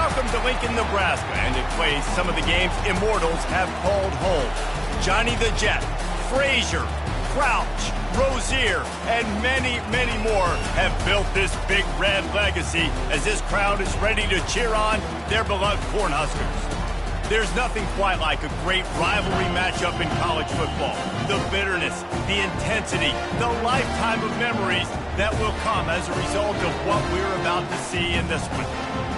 Welcome to Lincoln, Nebraska, and it plays some of the games immortals have called home. Johnny the Jet, Frazier, Crouch, Rozier, and many, many more have built this Big Red legacy as this crowd is ready to cheer on their beloved Cornhuskers. There's nothing quite like a great rivalry matchup in college football. The bitterness, the intensity, the lifetime of memories that will come as a result of what we're about to see in this one.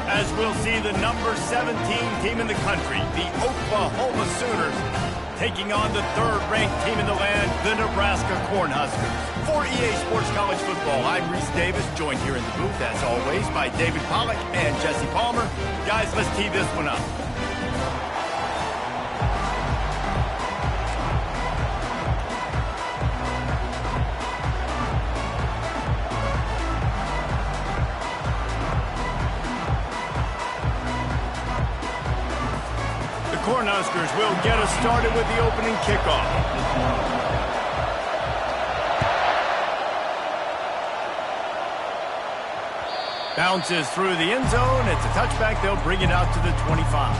As we'll see the number 17 team in the country, the Oklahoma Sooners, taking on the third-ranked team in the land, the Nebraska Cornhuskers. For EA Sports College Football, I'm Reese Davis, joined here in the booth, as always, by David Pollack and Jesse Palmer. Guys, let's tee this one up. Cornhuskers will get us started with the opening kickoff. Bounces through the end zone. It's a touchback. They'll bring it out to the 25.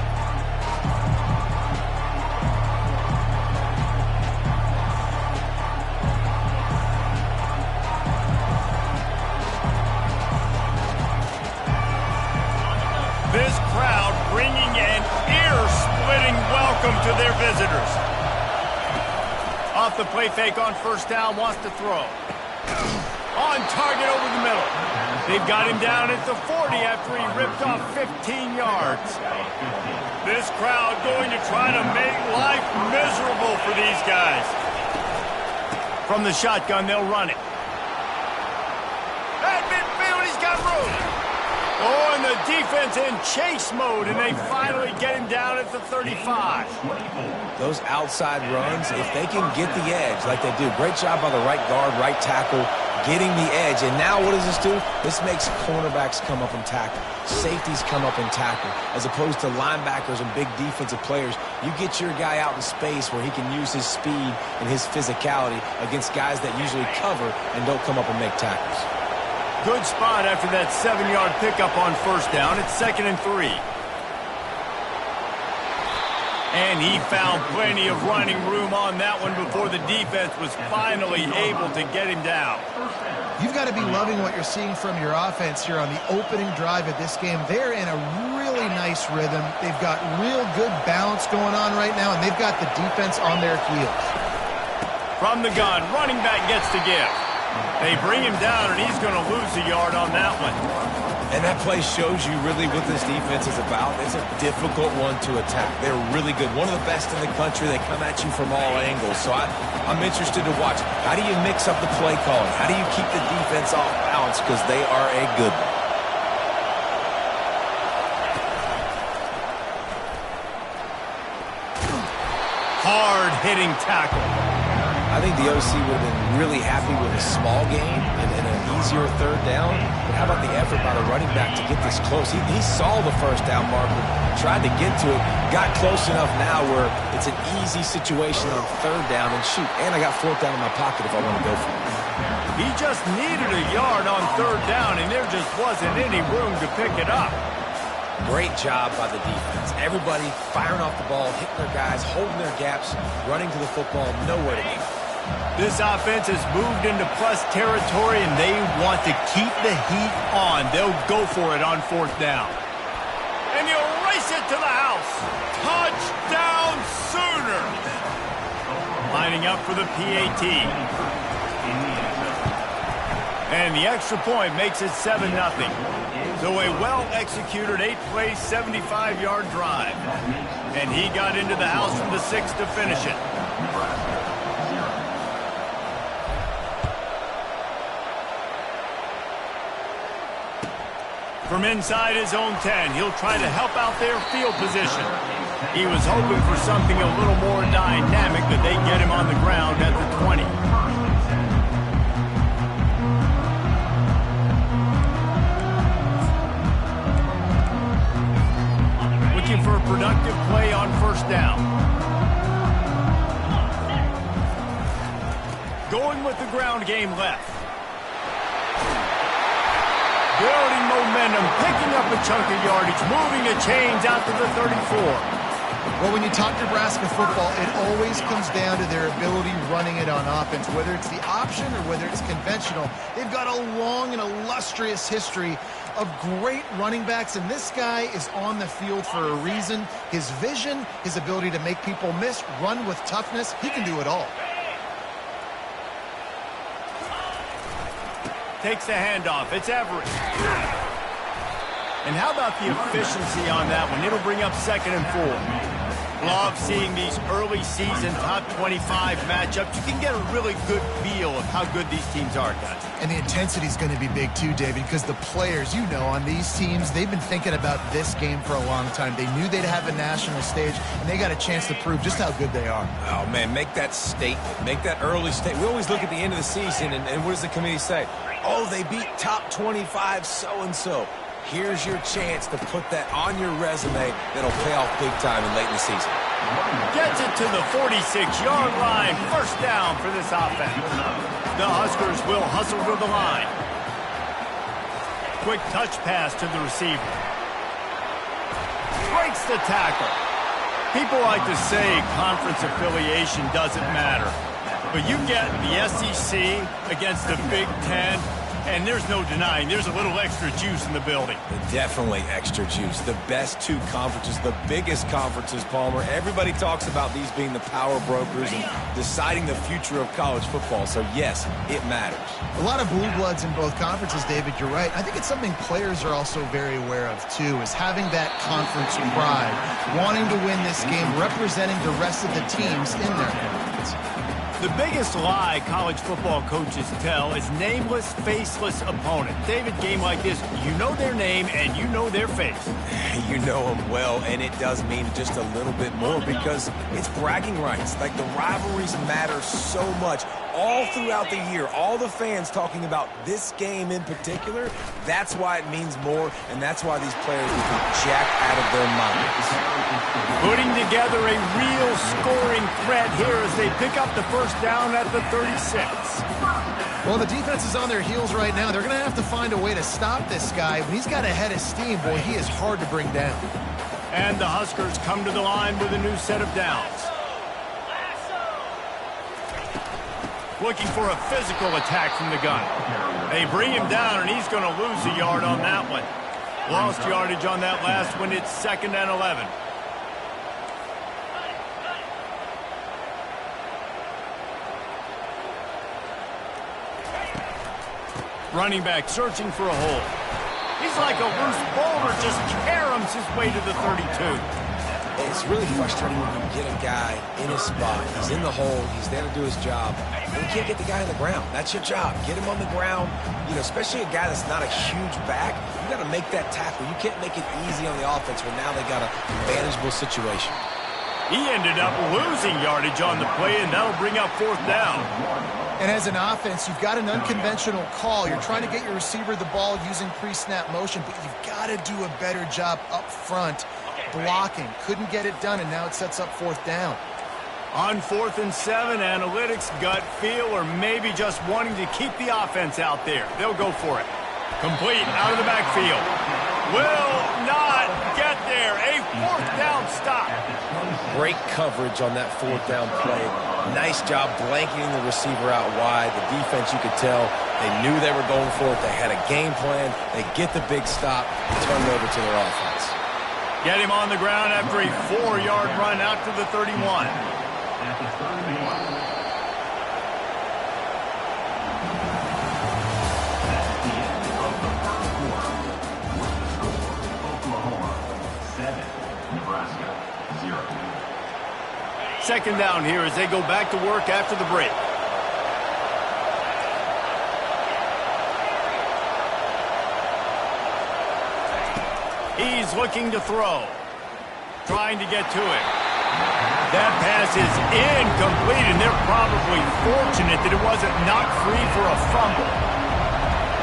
This crowd bringing an ear-splitting welcome to their visitors. Off the play fake on first down, wants to throw. On target over the middle. They've got him down at the 40 after he ripped off 15 yards. This crowd going to try to make life miserable for these guys. From the shotgun, they'll run it. At midfield, he's got room. Oh, and the defense in chase mode, and they finally get him down at the 35. Those outside runs, if they can get the edge like they do, great job by the right guard, right tackle, getting the edge. And now what does this do? This makes cornerbacks come up and tackle. Safeties come up and tackle. As opposed to linebackers and big defensive players, you get your guy out in space where he can use his speed and his physicality against guys that usually cover and don't come up and make tackles. Good spot after that 7-yard pickup on first down. It's 2nd and 3. And he found plenty of running room on that one before the defense was finally able to get him down. You've got to be loving what you're seeing from your offense here on the opening drive of this game. They're in a really nice rhythm. They've got real good balance going on right now, and they've got the defense on their heels. From the gun, running back gets to give. They bring him down, and he's going to lose a yard on that one. And that play shows you really what this defense is about. It's a difficult one to attack. They're really good. One of the best in the country. They come at you from all angles. So I'm interested to watch. How do you mix up the play calling? How do you keep the defense off balance? Because they are a good one. Hard-hitting tackle. I think the OC would have been really happy with a small gain and an easier third down. But how about the effort by the running back to get this close? He saw the first down marker, tried to get to it, got close enough now where it's an easy situation on third down and shoot. And I got fourth down in my pocket if I want to go for it. He just needed a yard on third down, and there just wasn't any room to pick it up. Great job by the defense. Everybody firing off the ball, hitting their guys, holding their gaps, running to the football, nowhere to go. This offense has moved into plus territory, and they want to keep the heat on. They'll go for it on fourth down. And he'll race it to the house. Touchdown Sooners! Lining up for the PAT. And the extra point makes it 7-0. So a well-executed 8-play, 75-yard drive. And he got into the house from the 6 to finish it. From inside his own 10, he'll try to help out their field position. He was hoping for something a little more dynamic, but they get him on the ground at the 20. Looking for a productive play on first down. Going with the ground game left. Building momentum, picking up a chunk of yardage, moving the chains out to the 34. Well, when you talk Nebraska football, it always comes down to their ability running it on offense. Whether it's the option or whether it's conventional, they've got a long and illustrious history of great running backs, and this guy is on the field for a reason. His vision, his ability to make people miss, run with toughness, he can do it all. Takes the handoff. It's Everett. And how about the efficiency on that one? It'll bring up 2nd and 4. Love seeing these early season top 25 matchups. You can get a really good feel of how good these teams are, guys. And the intensity is going to be big too, David, because the players, you know, on these teams, they've been thinking about this game for a long time. They knew they'd have a national stage, and they got a chance to prove just how good they are. Oh, man, make that statement. Make that early statement. We always look at the end of the season, and what does the committee say? Oh, they beat top 25 so-and-so. Here's your chance to put that on your resume that'll pay off big time in late in the season. Gets it to the 46-yard line. First down for this offense. The Huskers will hustle to the line. Quick touch pass to the receiver. Breaks the tackle. People like to say conference affiliation doesn't matter. But you get the SEC against the Big Ten, and there's no denying there's a little extra juice in the building. Definitely extra juice. The best two conferences, the biggest conferences, Palmer. Everybody talks about these being the power brokers and deciding the future of college football. So, yes, it matters. A lot of blue bloods in both conferences, David. You're right. I think it's something players are also very aware of, too, is having that conference pride, wanting to win this game, representing the rest of the teams in their conference. The biggest lie college football coaches tell is nameless, faceless opponent. David, game like this, you know their name and you know their face. You know them well, and it does mean just a little bit more because it's bragging rights. Like, the rivalries matter so much. All throughout the year, all the fans talking about this game in particular, that's why it means more, and that's why these players will be jacked out of their minds. Putting together a real scoring threat here as they pick up the first down at the 36. Well, the defense is on their heels right now. They're going to have to find a way to stop this guy. When he's got a head of steam, boy, he is hard to bring down. And the Huskers come to the line with a new set of downs. Looking for a physical attack from the gun. They bring him down, and he's going to lose a yard on that one. Lost yardage on that last one. It's 2nd and 11. Running back searching for a hole. He's like a loose boulder, just caroms his way to the 32. It's really frustrating when you get a guy in his spot. He's in the hole. He's there to do his job. And you can't get the guy on the ground. That's your job. Get him on the ground. You know, especially a guy that's not a huge back. You got to make that tackle. You can't make it easy on the offense when now they got a manageable situation. He ended up losing yardage on the play, and that'll bring up 4th down. And as an offense, you've got an unconventional call. You're trying to get your receiver the ball using pre-snap motion, but you've got to do a better job up front blocking. Couldn't get it done, and now it sets up 4th down. On 4th and 7, analytics, gut feel, or maybe just wanting to keep the offense out there. They'll go for it. Complete out of the backfield. Will not get there. A 4th down stop. Great coverage on that 4th down play. Nice job blanketing the receiver out wide. The defense, you could tell, they knew they were going for it. They had a game plan. They get the big stop and turn it over to their offense. Get him on the ground after a 4-yard run out to the 31. Nebraska, 0. 2nd down here as they go back to work after the break. He's looking to throw. Trying to get to it. That pass is incomplete, and they're probably fortunate that it wasn't knocked free for a fumble.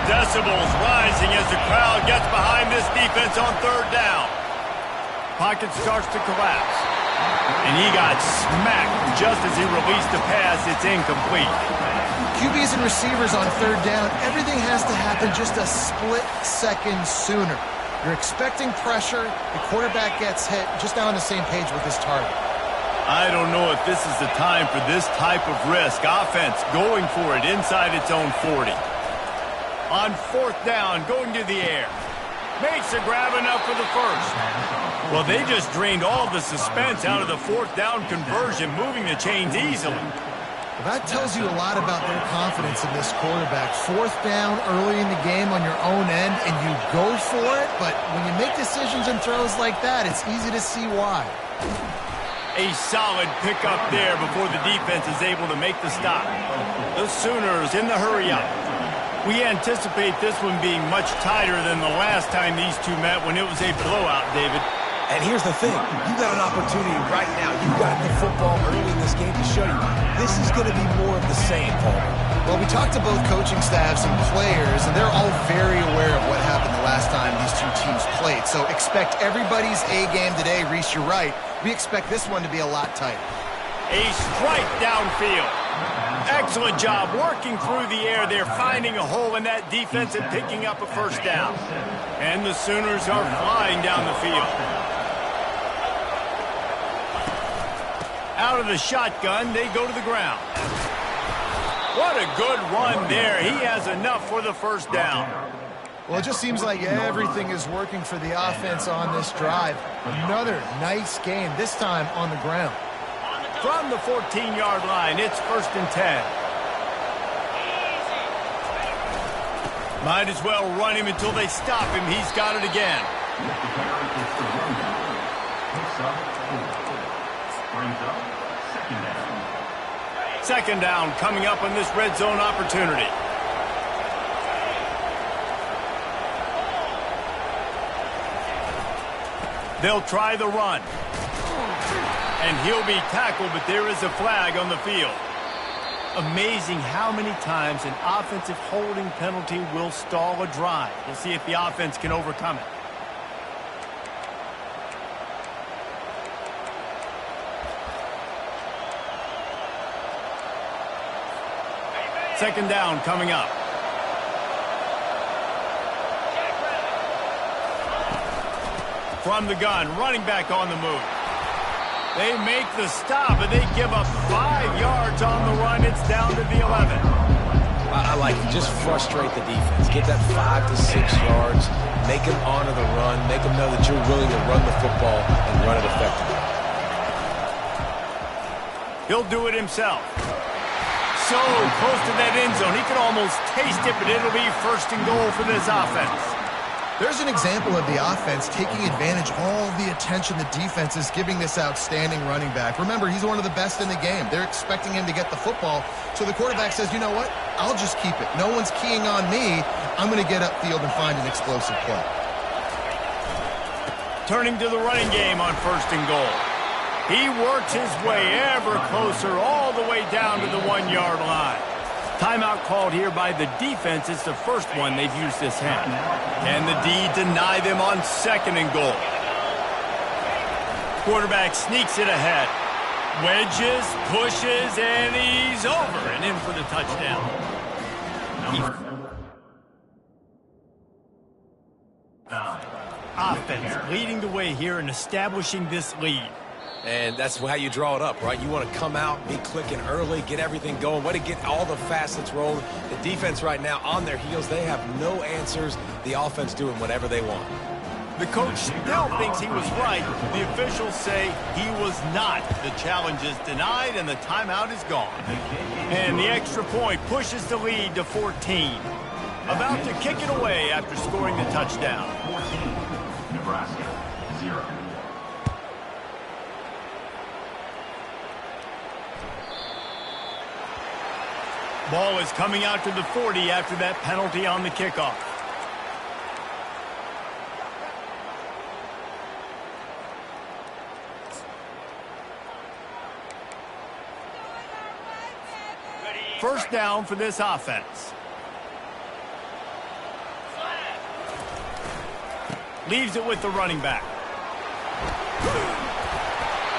Decibels rising as the crowd gets behind this defense on 3rd down. Pocket starts to collapse. And he got smacked just as he released the pass. It's incomplete. QBs and receivers on third down, everything has to happen just a split second sooner. You're expecting pressure, the quarterback gets hit, just now on the same page with his target. I don't know if this is the time for this type of risk. Offense going for it inside its own 40. On fourth down, going to the air. Makes a grab enough for the first. Well, they just drained all the suspense out of the fourth down conversion, moving the chains easily. Well, that tells you a lot about their confidence in this quarterback. Fourth down early in the game on your own end, and you go for it, but when you make decisions and throws like that, it's easy to see why. A solid pickup there before the defense is able to make the stop. The Sooners in the hurry-up. We anticipate this one being much tighter than the last time these two met when it was a blowout, David. And here's the thing. You got an opportunity right now. You got the football early in this game to show you. This is going to be more of the same, Paul. Well, we talked to both coaching staffs and players, and they're all very aware of what happened the last time these two teams played. So expect everybody's A game today. Reese, you're right. We expect this one to be a lot tighter. A strike downfield. Excellent job working through the air there, finding a hole in that defense and picking up a first down. And the Sooners are flying down the field. Out of the shotgun, they go to the ground. What a good run there. He has enough for the first down. Well, it just seems like everything is working for the offense on this drive. Another nice game, this time on the ground. From the 14-yard line, it's 1st and 10. Might as well run him until they stop him. He's got it again. Second down coming up on this red zone opportunity. They'll try the run. And he'll be tackled, but there is a flag on the field. Amazing how many times an offensive holding penalty will stall a drive. We'll see if the offense can overcome it. Second down coming up. From the gun, running back on the move. They make the stop, and they give up 5 yards on the run. It's down to the 11. I like it. Just frustrate the defense. Get that 5 to 6 yards. Make them honor the run. Make them know that you're willing to run the football and run it effectively. He'll do it himself. So close to that end zone. He can almost taste it, but it'll be 1st and goal for this offense. There's an example of the offense taking advantage of all the attention the defense is giving this outstanding running back. Remember, he's one of the best in the game. They're expecting him to get the football. So the quarterback says, you know what? I'll just keep it. No one's keying on me. I'm going to get upfield and find an explosive play. Turning to the running game on 1st and goal. He works his way ever closer all the way down to the 1-yard line. Timeout called here by the defense. It's the first one they've used this hand. Can the D deny them on 2nd and goal? Quarterback sneaks it ahead. Wedges, pushes, and he's over and in for the touchdown. Offense leading the way here and establishing this lead. And that's how you draw it up, right? You want to come out, be clicking early, get everything going, way to get all the facets rolling. The defense right now on their heels, they have no answers. The offense doing whatever they want. The coach still thinks he was right. The officials say he was not. The challenge is denied and the timeout is gone. And the extra point pushes the lead to 14. About to kick it away after scoring the touchdown. 14, Nebraska, 0. Ball is coming out to the 40 after that penalty on the kickoff. First down for this offense. Leaves it with the running back.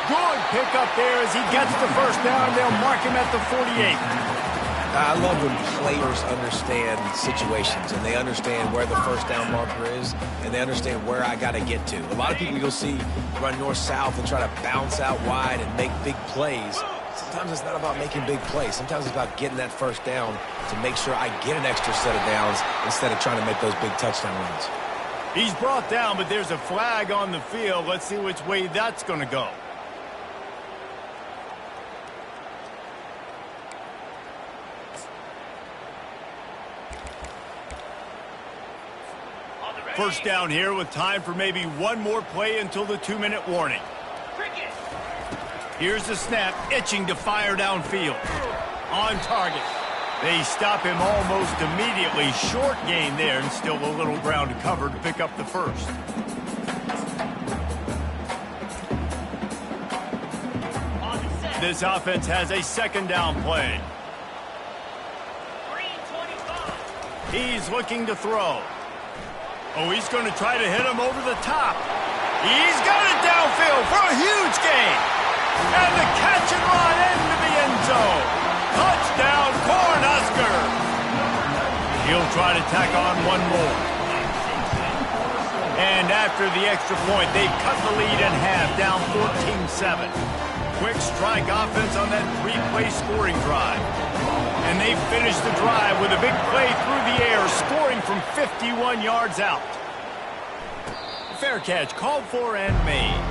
Good pick up there as he gets the first down. They'll mark him at the 48. I love when players understand situations and they understand where the first down marker is and they understand where I got to get to. A lot of people you'll see run north-south and try to bounce out wide and make big plays. Sometimes it's not about making big plays. Sometimes it's about getting that first down to make sure I get an extra set of downs instead of trying to make those big touchdown runs. He's brought down, but there's a flag on the field. Let's see which way that's going to go. First down here with time for maybe one more play until the 2-minute warning. Here's the snap, itching to fire downfield. On target. They stop him almost immediately. Short gain there and still a little ground to cover to pick up the first. This offense has a second down play. He's looking to throw. Oh, he's going to try to hit him over the top. He's got it downfield for a huge gain. And the catch and run into the end zone. Touchdown, Cornhusker. He'll try to tack on one more. And after the extra point, they've cut the lead in half, down 14-7. Quick strike offense on that 3-play scoring drive. And they finish the drive with a big play through the air, scoring from 51 yards out. Fair catch called for and made.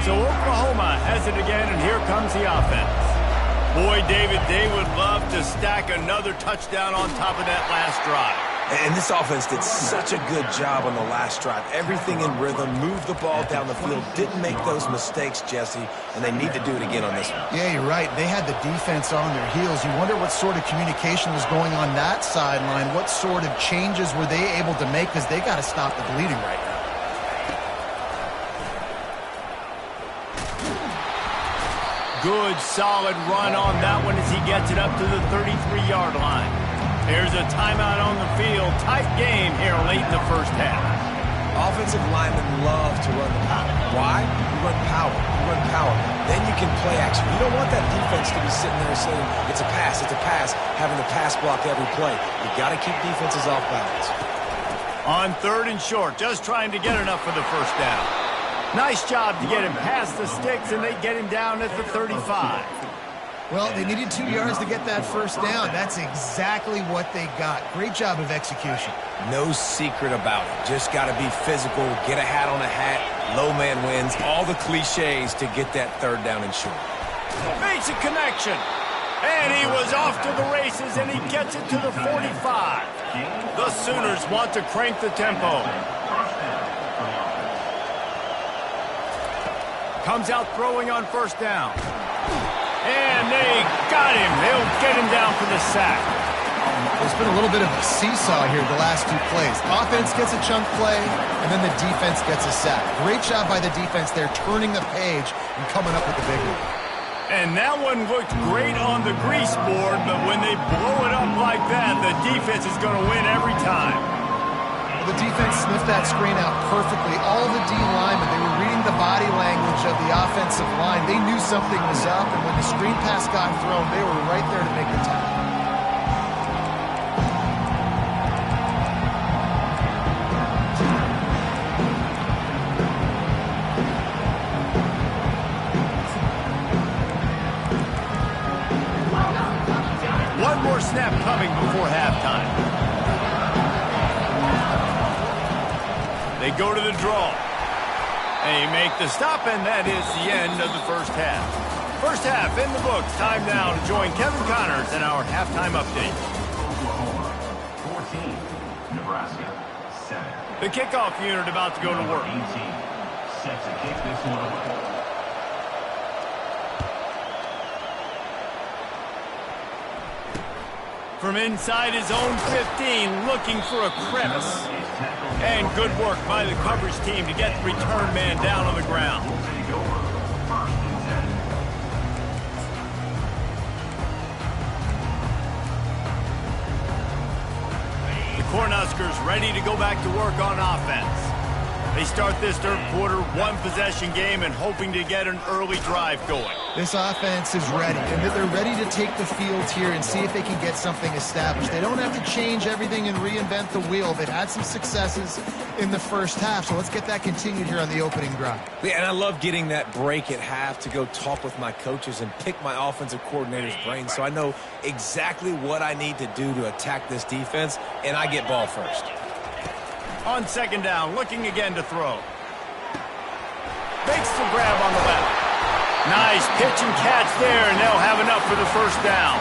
So Oklahoma has it again, and here comes the offense. Boy, David, they would love to stack another touchdown on top of that last drive. And this offense did such a good job on the last drive. Everything in rhythm, moved the ball down the field, didn't make those mistakes, Jesse, and they need to do it again on this one. Yeah, you're right. They had the defense on their heels. You wonder what sort of communication was going on that sideline. What sort of changes were they able to make, because they got to stop the bleeding right now. Good, solid run on that one as he gets it up to the 33-yard line. There's a timeout on the field. Tight game here late in the first half. Offensive linemen love to run the power. Why? You run power. You run power. Then you can play action. You don't want that defense to be sitting there saying, it's a pass, having to pass block every play. You got to keep defenses off balance. On 3rd and short, just trying to get enough for the first down. Nice job to get him past the sticks, and they get him down at the 35. Well, they needed 2 yards to get that first down. That's exactly what they got. Great job of execution. No secret about it. Just got to be physical, get a hat on a hat, low man wins, all the cliches to get that 3rd down and short. Basic connection. And he was off to the races, and he gets it to the 45. The Sooners want to crank the tempo. Comes out throwing on first down. And they got him. They'll get him down for the sack. There's been a little bit of a seesaw here the last 2 plays. Offense gets a chunk play, and then the defense gets a sack. Great job by the defense there, turning the page and coming up with the big one. And that one looked great on the grease board, but when they blow it up like that, the defense is going to win every time. The defense sniffed that screen out perfectly. All the D linemen, they were reading the body language of the offensive line. They knew something was up, and when the screen pass got thrown, they were right there to make the tackle. One more snap coming before halftime. They go to the draw. They make the stop, and that is the end of the first half. First half in the books. Time now to join Kevin Connors in our halftime update. Oklahoma 14, Nebraska 7. The kickoff unit about to go to work. 18, set to kick this one away. From inside his own 15, looking for a crevice. And good work by the coverage team to get the return man down on the ground. Cornhuskers ready to go back to work on offense. They start this third quarter, one-possession game, and hoping to get an early drive going. This offense is ready, and they're ready to take the field here and see if they can get something established. They don't have to change everything and reinvent the wheel. They've had some successes in the first half, so let's get that continued here on the opening drive. Yeah, and I love getting that break at half to go talk with my coaches and pick my offensive coordinator's brain so I know exactly what I need to do to attack this defense, and I get ball first. On second down, looking again to throw. Makes the grab on the left. Nice pitch and catch there, and they'll have enough for the first down.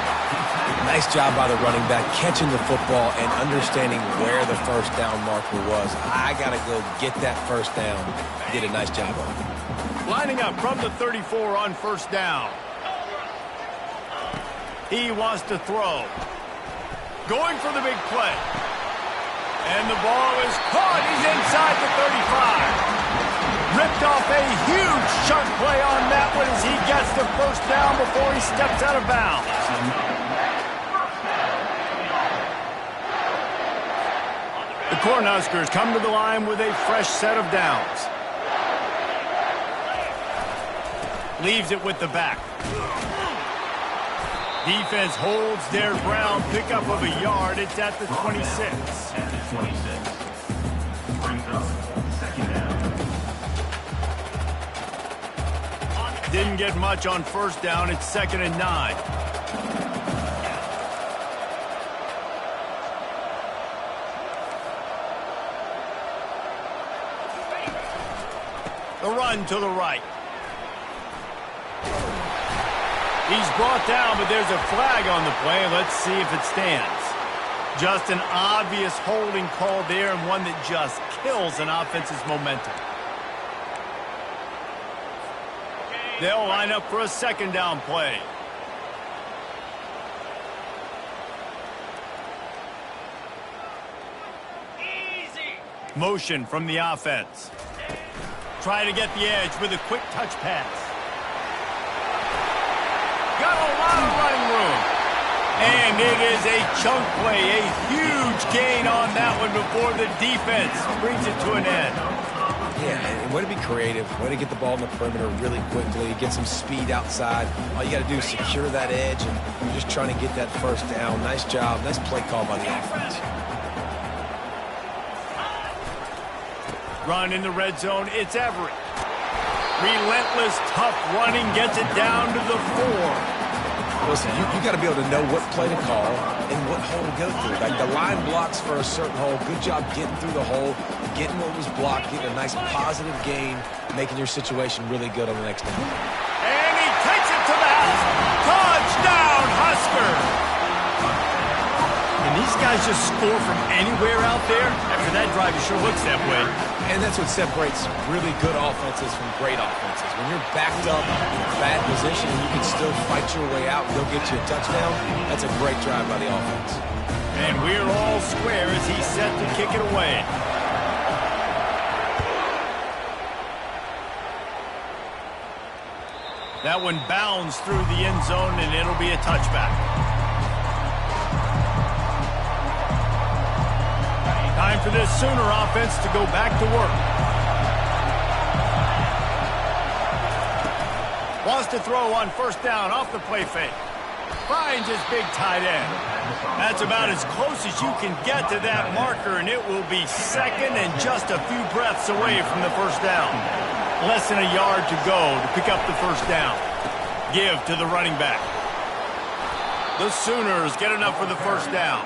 Nice job by the running back catching the football and understanding where the first down marker was. I got to go get that first down. Did a nice job on it. Lining up from the 34 on first down. He wants to throw. Going for the big play. And the ball is caught. He's inside the 35. Ripped off a huge chunk play on that one as he gets the first down before he steps out of bounds. The Cornhuskers come to the line with a fresh set of downs. Leaves it with the back. Defense holds their ground. Pickup of a yard. It's at the 26. At the 26. Brings up second down. Didn't get much on first down. It's 2nd and 9. The run to the right. He's brought down, but there's a flag on the play. Let's see if it stands. Just an obvious holding call there, and one that just kills an offense's momentum. They'll line up for a second down play. Easy. Motion from the offense. Try to get the edge with a quick touch pass. Got a lot of running room. And it is a chunk play, a huge gain on that one before the defense brings it to an end. Yeah, and way to be creative, way to get the ball in the perimeter really quickly, get some speed outside. All you got to do is secure that edge, and you're just trying to get that first down. Nice job, nice play call by the offense. Run in the red zone, it's Everett. Relentless, tough running, gets it down to the 4. Listen, you got to be able to know what play to call and what hole to go through. Like the line blocks for a certain hole. Good job getting through the hole, getting what was blocked, getting a nice positive gain, making your situation really good on the next down. And he takes it to the house. Touchdown, Husker! And these guys just score from anywhere out there. After that drive, it sure looks that way. And that's what separates really good offenses from great offenses. When you're backed up in a bad position and you can still fight your way out and go get you a touchdown, that's a great drive by the offense. And we're all square as he's set to kick it away. That one bounds through the end zone, and it'll be a touchback. Time for this Sooner offense to go back to work. Wants to throw on first down off the play fake. Finds his big tight end. That's about as close as you can get to that marker, and it will be second and just a few breaths away from the first down. Less than a yard to go to pick up the first down. Give to the running back. The Sooners get enough for the first down.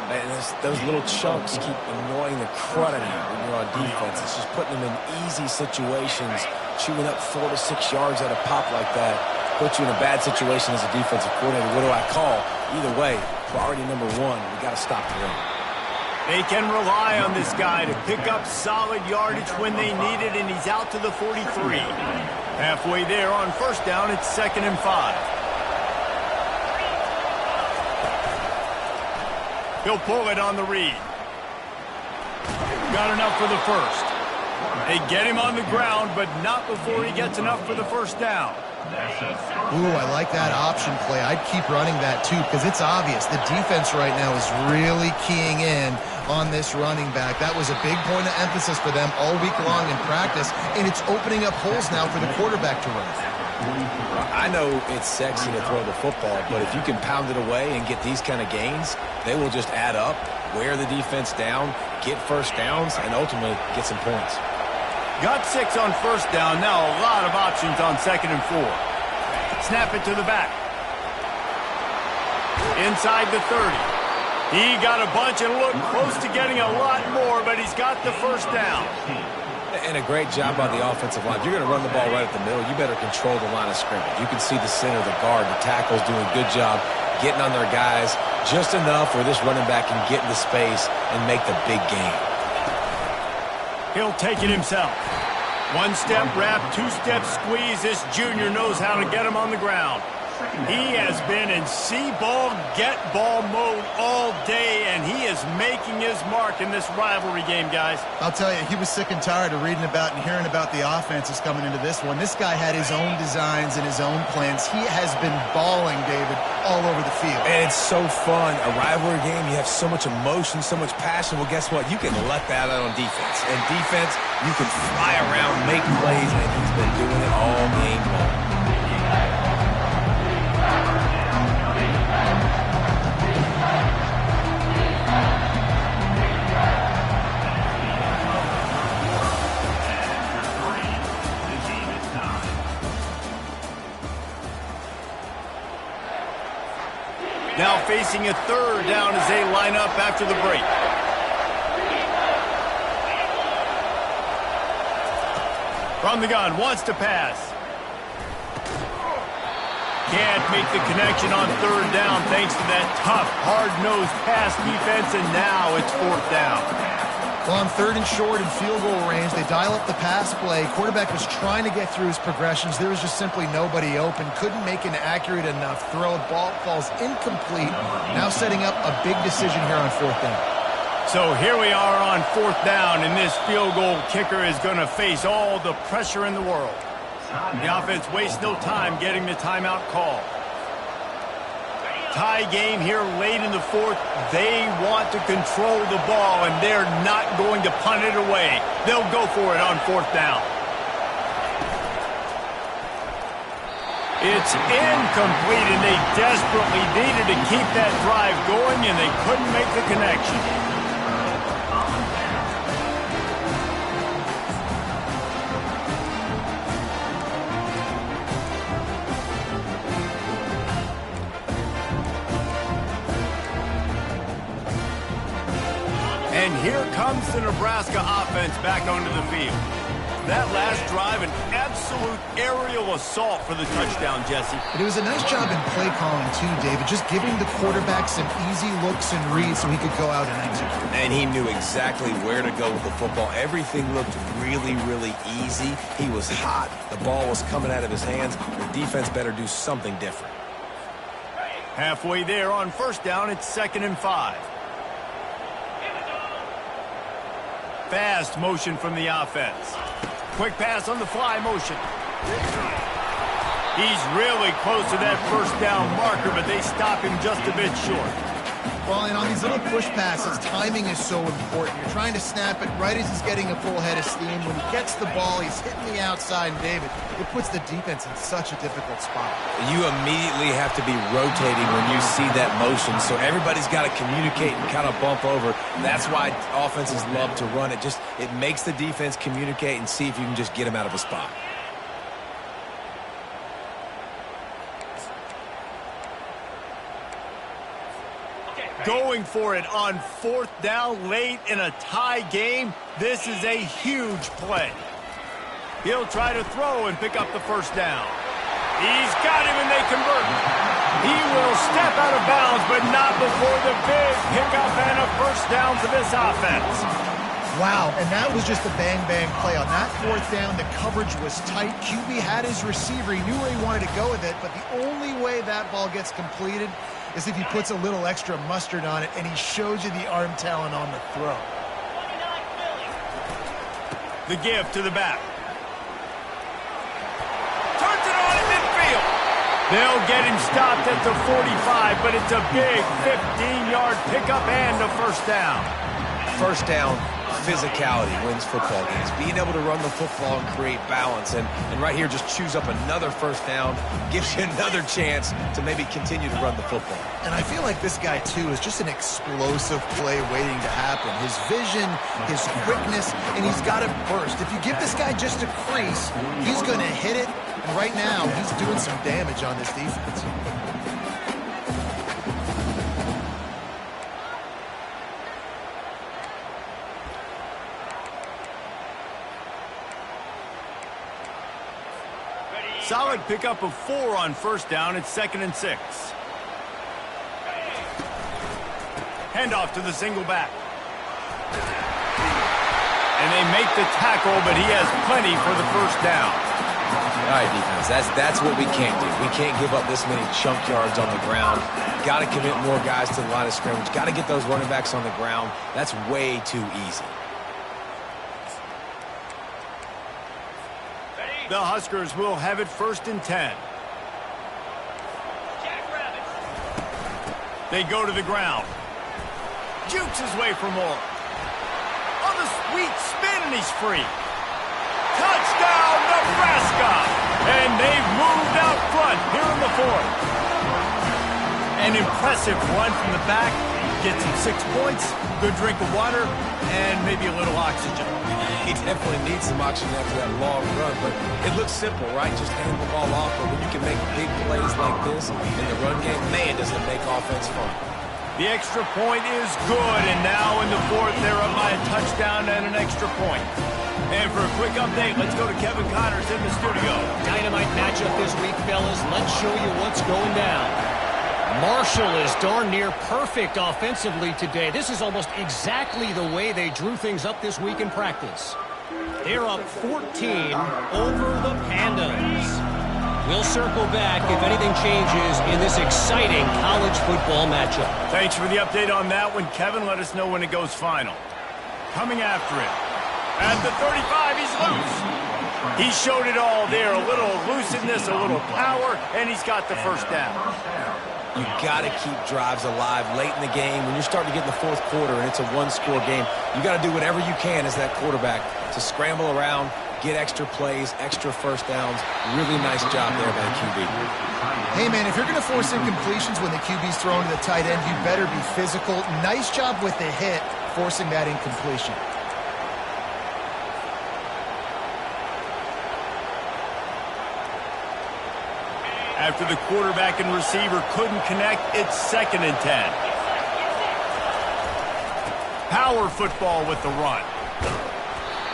And those little chunks keep annoying the crud out of you when you're on defense. It's just putting them in easy situations, chewing up 4 to 6 yards at a pop like that. Put you in a bad situation as a defensive coordinator. What do I call? Either way, priority number 1, we got to stop the run. They can rely on this guy to pick up solid yardage when they need it, and he's out to the 43. Halfway there on first down, it's 2nd and 5. He'll pull it on the read. Got enough for the first. They get him on the ground, but not before he gets enough for the first down. Ooh, I like that option play. I'd keep running that too because it's obvious. The defense right now is really keying in on this running back. That was a big point of emphasis for them all week long in practice, and it's opening up holes now for the quarterback to run. I know it's sexy to throw the football, but if you can pound it away and get these kind of gains, they will just add up, wear the defense down, get first downs, and ultimately get some points. Got 6 on first down. Now a lot of options on 2nd and 4. Snap it to the back. Inside the 30. He got a bunch and looked close to getting a lot more, but he's got the first down. And a great job by the offensive line. If you're going to run the ball right at the middle, you better control the line of scrimmage. You can see the center, the guard, the tackles doing a good job getting on their guys just enough where this running back can get into space and make the big game. He'll take it himself. 1-step wrap, 2-step squeeze. This junior knows how to get him on the ground. He has been in see-ball, get-ball mode all day, and he is making his mark in this rivalry game, guys. I'll tell you, he was sick and tired of reading about and hearing about the offenses coming into this one. This guy had his own designs and his own plans. He has been balling, David, all over the field. And it's so fun. A rivalry game, you have so much emotion, so much passion. Well, guess what? You can let that out on defense. And defense, you can fly around, make plays, and he's been doing it all game long. Now facing a 3rd down as they line up after the break. From the gun, wants to pass. Can't make the connection on 3rd down thanks to that tough, hard-nosed pass defense, and now it's 4th down. Well, on 3rd and short and field goal range, they dial up the pass play. Quarterback was trying to get through his progressions. There was just simply nobody open. Couldn't make an accurate enough throw. Ball falls incomplete. Now setting up a big decision here on 4th down. So here we are on 4th down, and this field goal kicker is going to face all the pressure in the world. The offense wastes no time getting the timeout call. Tie game here late in the 4th. They want to control the ball, and they're not going to punt it away. They'll go for it on 4th down. It's incomplete, and they desperately needed to keep that drive going, and they couldn't make the connection. And here comes the Nebraska offense back onto the field. That last drive, an absolute aerial assault for the touchdown, Jesse. But it was a nice job in play calling, too, David, just giving the quarterback some easy looks and reads so he could go out and execute. And he knew exactly where to go with the football. Everything looked really, really easy. He was hot. The ball was coming out of his hands. The defense better do something different. Halfway there on 1st down, it's 2nd and 5. Fast motion from the offense. Quick pass on the fly motion. He's really close to that 1st down marker, but they stop him just a bit short. Well, and on these little push passes, timing is so important. You're trying to snap it right as he's getting a full head of steam. When he gets the ball, he's hitting the outside, and David, it puts the defense in such a difficult spot. You immediately have to be rotating when you see that motion, so everybody's got to communicate and kind of bump over. That's why offenses love to run it. It makes the defense communicate and see if you can just get him out of a spot. Going for it on 4th down late in a tie game. This is a huge play. He'll try to throw and pick up the 1st down. He's got him, and they convert. He will step out of bounds, but not before the big pickup and a 1st down for this offense. Wow, and that was just a bang-bang play. On that 4th down, the coverage was tight. QB had his receiver. He knew where he wanted to go with it, but the only way that ball gets completed is if he puts a little extra mustard on it, and he shows you the arm talent on the throw. The give to the back. Turns it on in midfield. They'll get him stopped at the 45, but it's a big 15-yard pickup and a 1st down. first down physicality wins football games. Being able to run the football and create balance. And right here, just choose up another first down, gives you another chance to maybe continue to run the football. And I feel like this guy, too, is just an explosive play waiting to happen. His vision, his quickness, and he's got it burst. If you give this guy just a crease, he's going to hit it. And right now, he's doing some damage on this defense. Solid pickup of 4 on first down. It's 2nd and 6. Handoff to the single back. And they make the tackle, but he has plenty for the first down. All right, defense, that's what we can't do. We can't give up this many chunk yards on the ground. Got to commit more guys to the line of scrimmage. Got to get those running backs on the ground. That's way too easy. The Huskers will have it 1st and 10. They go to the ground. Jukes his way for more. On the sweet spin, and he's free. Touchdown, Nebraska! And they've moved out front here in the 4th. An impressive run from the back. Gets him 6 points, good drink of water, and maybe a little oxygen. He definitely needs some oxygen after that long run, but it looks simple, right? Just hand the ball off, but when you can make big plays like this in the run game, man, does it make offense fun. The extra point is good, and now in the 4th, they're up by a touchdown and an extra point. And for a quick update, let's go to Kevin Connors in the studio. Dynamite matchup this week, fellas. Let's show you what's going down. Marshall is darn near perfect offensively today. This is almost exactly the way they drew things up this week in practice. They're up 14 over the Pandas. We'll circle back if anything changes in this exciting college football matchup. Thanks for the update on that one, Kevin. Let us know when it goes final. Coming after it. At the 35, he's loose. He showed it all there. A little elusiveness, a little power, and he's got the first down. You got to keep drives alive late in the game. When you're starting to get in the 4th quarter and it's a one-score game, you got to do whatever you can as that quarterback to scramble around, get extra plays, extra first downs. Really nice job there by the QB. Hey, man, if you're going to force incompletions when the QB's thrown to the tight end, you better be physical. Nice job with the hit, forcing that incompletion. After the quarterback and receiver couldn't connect, it's 2nd and 10. Power football with the run.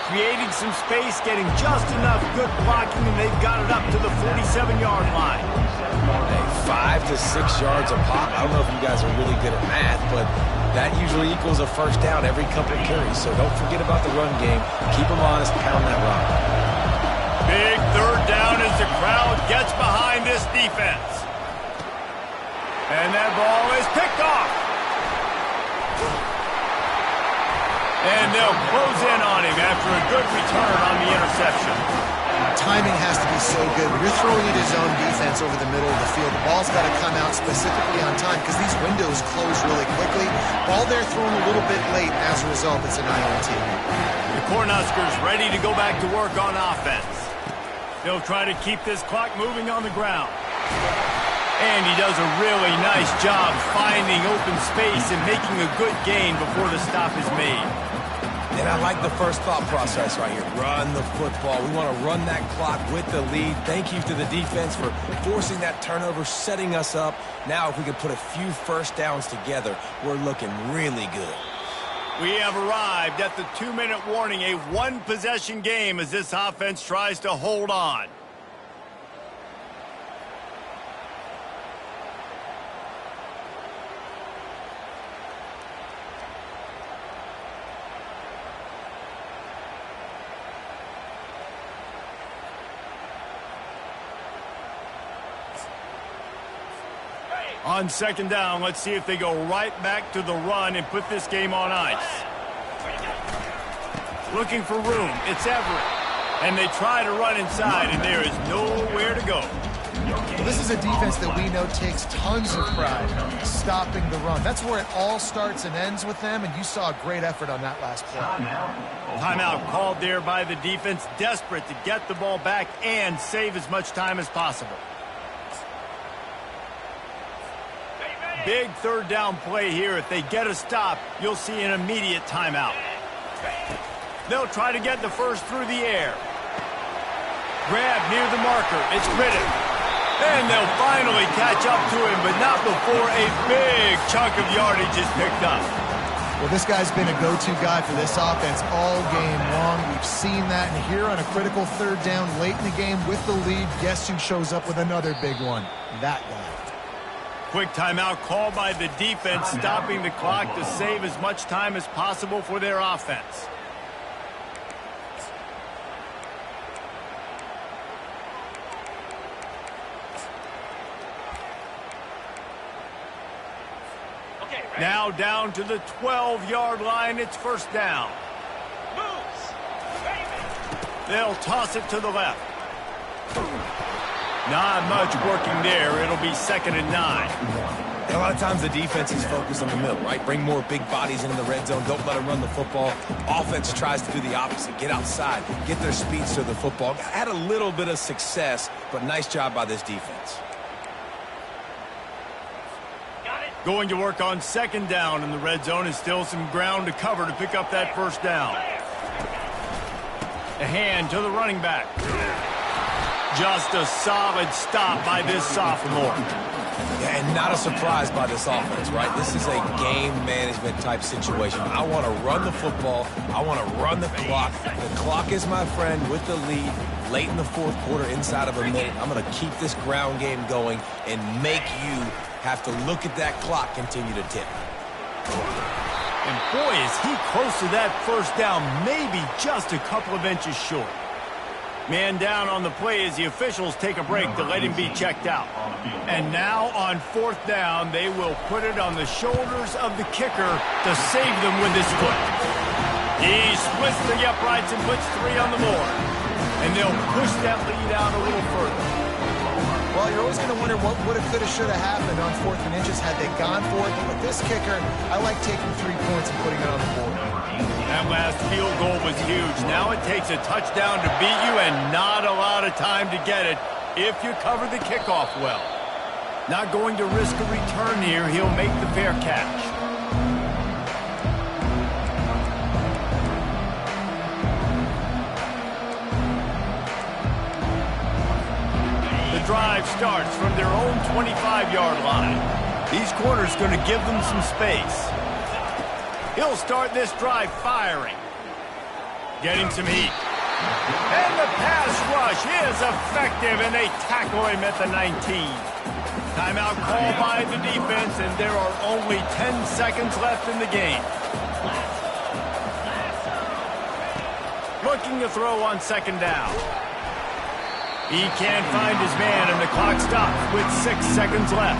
Creating some space, getting just enough good blocking, and they've got it up to the 47-yard line. Hey, 5 to 6 yards a pop. I don't know if you guys are really good at math, but that usually equals a first down every couple of carries. So don't forget about the run game. Keep them honest, pound that rock. Big 3rd down as the crowd gets behind this defense. And that ball is picked off. And they'll close in on him after a good return on the interception. Timing has to be so good. When you're throwing into zone defense over the middle of the field, the ball's got to come out specifically on time because these windows close really quickly. Ball there thrown a little bit late. As a result, it's an INT. The Cornhuskers ready to go back to work on offense. They'll try to keep this clock moving on the ground. And he does a really nice job finding open space and making a good gain before the stop is made. And I like the first thought process right here. Run the football. We want to run that clock with the lead. Thank you to the defense for forcing that turnover, setting us up. Now if we can put a few first downs together, we're looking really good. We have arrived at the 2-minute warning, a one-possession game as this offense tries to hold on. On 2nd down, let's see if they go right back to the run and put this game on ice. Looking for room, it's Everett. And they try to run inside, and there is nowhere to go. Well, this is a defense that we know takes tons of pride stopping the run. That's where it all starts and ends with them, and you saw a great effort on that last play. Timeout called there by the defense, desperate to get the ball back and save as much time as possible. Big third down play here. If they get a stop, you'll see an immediate timeout. They'll try to get the first through the air. Grab near the marker. It's Riddick. And they'll finally catch up to him, but not before a big chunk of yardage is picked up. Well, this guy's been a go-to guy for this offense all game long. We've seen that, and here on a critical third down late in the game with the lead, guess who shows up with another big one? That guy. Quick timeout called by the defense, stopping the clock to save as much time as possible for their offense. Now down to the 12-yard line. It's first down. They'll toss it to the left. Not much working there. It'll be 2nd and 9. A lot of times the defense is focused on the middle, right? Bring more big bodies into the red zone. Don't let them run the football. Offense tries to do the opposite. Get outside. Get their speeds to the football. Had a little bit of success, but nice job by this defense. Going to work on 2nd down in the red zone, and still some ground to cover to pick up that first down. A hand to the running back. Just a solid stop by this sophomore. Yeah, and not a surprise by this offense, right? This is a game management type situation. I want to run the football. I want to run the clock. The clock is my friend with the lead. Late in the 4th quarter, inside of a minute, I'm going to keep this ground game going and make you have to look at that clock continue to tick. And boy, is he close to that first down, maybe just a couple of inches short. Man down on the play as the officials take a break to let him be checked out. And now on 4th down, they will put it on the shoulders of the kicker to save them with his foot. He splits the uprights and puts 3 on the board. And they'll push that lead out a little further. Well, you're always going to wonder what would have, could have, should have happened on 4th and inches had they gone for it. But with this kicker, I like taking 3 points and putting it on the board. That last field goal was huge. Now it takes a touchdown to beat you and not a lot of time to get it if you cover the kickoff well. Not going to risk a return here. He'll make the fair catch. Drive starts from their own 25-yard line. These corners going to give them some space. He'll start this drive firing. Getting some heat. And the pass rush is effective, and they tackle him at the 19. Timeout called by the defense, and there are only 10 seconds left in the game. Looking to throw on 2nd down. He can't find his man, and the clock stops with 6 seconds left.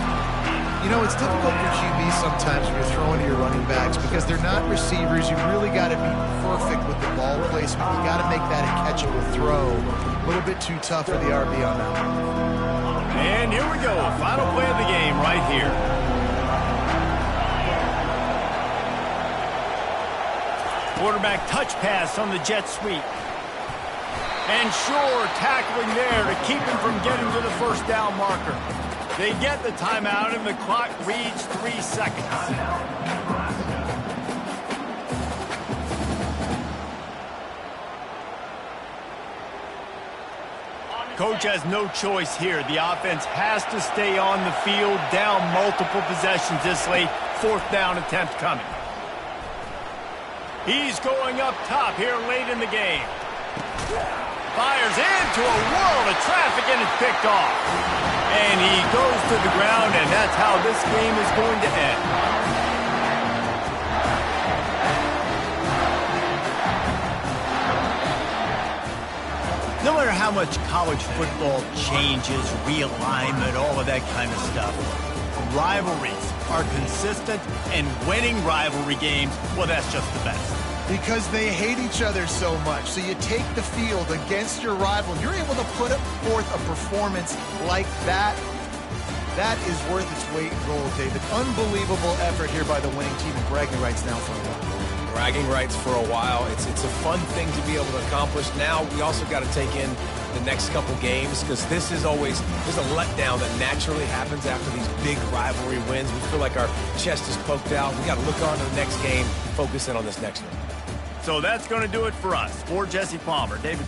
You know, it's difficult for QBs sometimes when you're throwing to your running backs because they're not receivers. You really got to be perfect with the ball placement. You got to make that a catchable throw. A little bit too tough for the RB on that one. And here we go. Final play of the game right here. Quarterback touch pass on the jet sweep. And sure, tackling there to keep him from getting to the first down marker. They get the timeout, and the clock reads 3 seconds. Coach has no choice here. The offense has to stay on the field, down multiple possessions this late. 4th down attempt coming. He's going up top here late in the game. Fires into a world of traffic, and it's picked off. And he goes to the ground, and that's how this game is going to end. No matter how much college football changes, realignment, all of that kind of stuff, rivalries are consistent, and winning rivalry games, well, that's just the best. Because they hate each other so much. So you take the field against your rival. You're able to put forth a performance like that. That is worth its weight in gold, David. Unbelievable effort here by the winning team, and bragging rights now for a while. Bragging rights for a while. It's a fun thing to be able to accomplish. Now we also got to take in the next couple games, because this is always, there's a letdown that naturally happens after these big rivalry wins. We feel like our chest is poked out. We got to look on to the next game, focus in on this next one. So that's going to do it for us. For Jesse Palmer, David